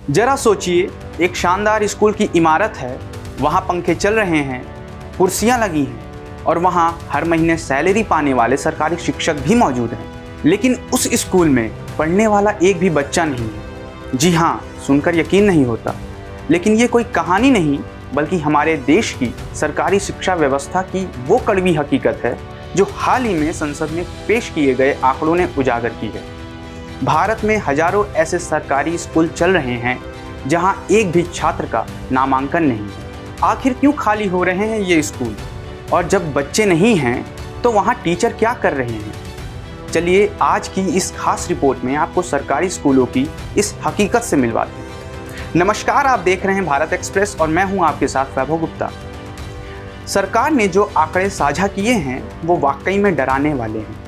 जरा सोचिए, एक शानदार स्कूल की इमारत है, वहाँ पंखे चल रहे हैं, कुर्सियाँ लगी हैं और वहाँ हर महीने सैलरी पाने वाले सरकारी शिक्षक भी मौजूद हैं। लेकिन उस स्कूल में पढ़ने वाला एक भी बच्चा नहीं है। जी हाँ, सुनकर यकीन नहीं होता, लेकिन ये कोई कहानी नहीं बल्कि हमारे देश की सरकारी शिक्षा व्यवस्था की वो कड़वी हकीकत है जो हाल ही में संसद में पेश किए गए आंकड़ों ने उजागर की है। भारत में हजारों ऐसे सरकारी स्कूल चल रहे हैं जहां एक भी छात्र का नामांकन नहीं है। आखिर क्यों खाली हो रहे हैं ये स्कूल, और जब बच्चे नहीं हैं तो वहां टीचर क्या कर रहे हैं? चलिए आज की इस खास रिपोर्ट में आपको सरकारी स्कूलों की इस हकीकत से मिलवाते हैं। नमस्कार, आप देख रहे हैं भारत एक्सप्रेस और मैं हूं आपके साथ वैभव गुप्ता। सरकार ने जो आंकड़े साझा किए हैं वो वाकई में डराने वाले हैं।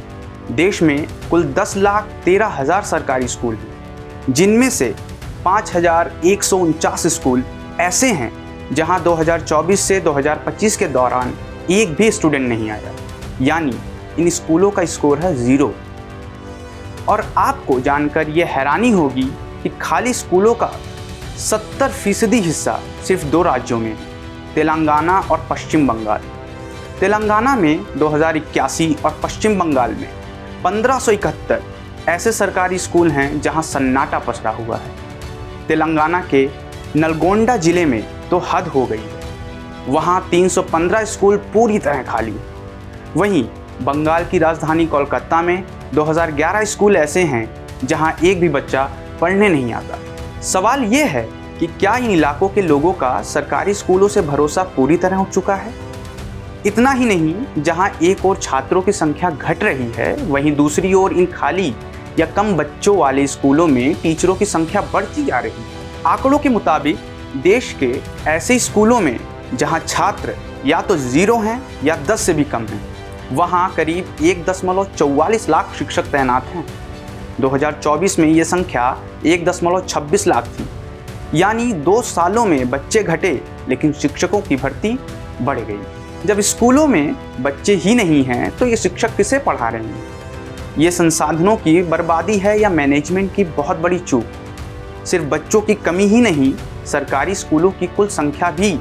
देश में कुल 10,13,000 सरकारी स्कूल हैं, जिनमें से 5,149 स्कूल ऐसे हैं जहां 2024 से 2025 के दौरान एक भी स्टूडेंट नहीं आया, यानी इन स्कूलों का स्कोर है 0। और आपको जानकर ये हैरानी होगी कि खाली स्कूलों का 70% हिस्सा सिर्फ 2 राज्यों में है, तेलंगाना और पश्चिम बंगाल। तेलंगाना में 2081 और पश्चिम बंगाल में 1571 ऐसे सरकारी स्कूल हैं जहां सन्नाटा पसरा हुआ है। तेलंगाना के नलगोंडा जिले में तो हद हो गई है, वहां 315 स्कूल पूरी तरह खाली हैं। वहीं बंगाल की राजधानी कोलकाता में 2011 स्कूल ऐसे हैं जहां एक भी बच्चा पढ़ने नहीं आता। सवाल ये है कि क्या इन इलाकों के लोगों का सरकारी स्कूलों से भरोसा पूरी तरह उठ चुका है? इतना ही नहीं, जहां एक ओर छात्रों की संख्या घट रही है, वहीं दूसरी ओर इन खाली या कम बच्चों वाले स्कूलों में टीचरों की संख्या बढ़ती जा रही है। आंकड़ों के मुताबिक देश के ऐसे स्कूलों में जहां छात्र या तो 0 हैं या 10 से भी कम हैं, वहां करीब 1.44 लाख शिक्षक तैनात हैं। 2024 में ये संख्या 1.26 लाख थी, यानी 2 सालों में बच्चे घटे लेकिन शिक्षकों की भर्ती बढ़ गई। जब स्कूलों में बच्चे ही नहीं हैं तो ये शिक्षक किसे पढ़ा रहे हैं? ये संसाधनों की बर्बादी है या मैनेजमेंट की बहुत बड़ी चूक? सिर्फ बच्चों की कमी ही नहीं, सरकारी स्कूलों की कुल संख्या भी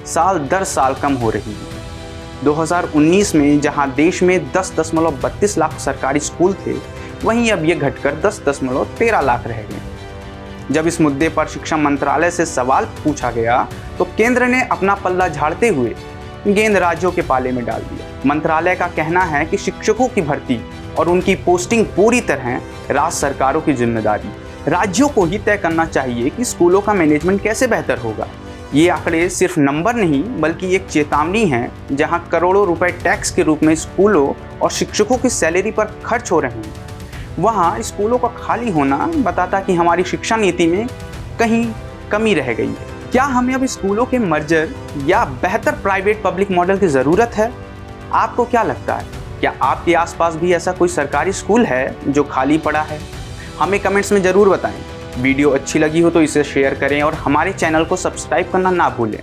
साल दर साल कम हो रही है। 2019 में जहां देश में 10.32 लाख सरकारी स्कूल थे, वहीं अब ये घटकर 10.13 लाख रह गए। जब इस मुद्दे पर शिक्षा मंत्रालय से सवाल पूछा गया तो केंद्र ने अपना पल्ला झाड़ते हुए गेंद राज्यों के पाले में डाल दिया। मंत्रालय का कहना है कि शिक्षकों की भर्ती और उनकी पोस्टिंग पूरी तरह राज्य सरकारों की जिम्मेदारी। राज्यों को ही तय करना चाहिए कि स्कूलों का मैनेजमेंट कैसे बेहतर होगा। ये आंकड़े सिर्फ नंबर नहीं बल्कि एक चेतावनी है, जहां करोड़ों रुपए टैक्स के रूप में स्कूलों और शिक्षकों की सैलरी पर खर्च हो रहे हैं। वहाँ स्कूलों का खाली होना बताता कि हमारी शिक्षा नीति में कहीं कमी रह गई है। क्या हमें अब स्कूलों के मर्जर या बेहतर प्राइवेट पब्लिक मॉडल की ज़रूरत है? आपको क्या लगता है? क्या आपके आसपास भी ऐसा कोई सरकारी स्कूल है जो खाली पड़ा है? हमें कमेंट्स में ज़रूर बताएं। वीडियो अच्छी लगी हो तो इसे शेयर करें और हमारे चैनल को सब्सक्राइब करना ना भूलें।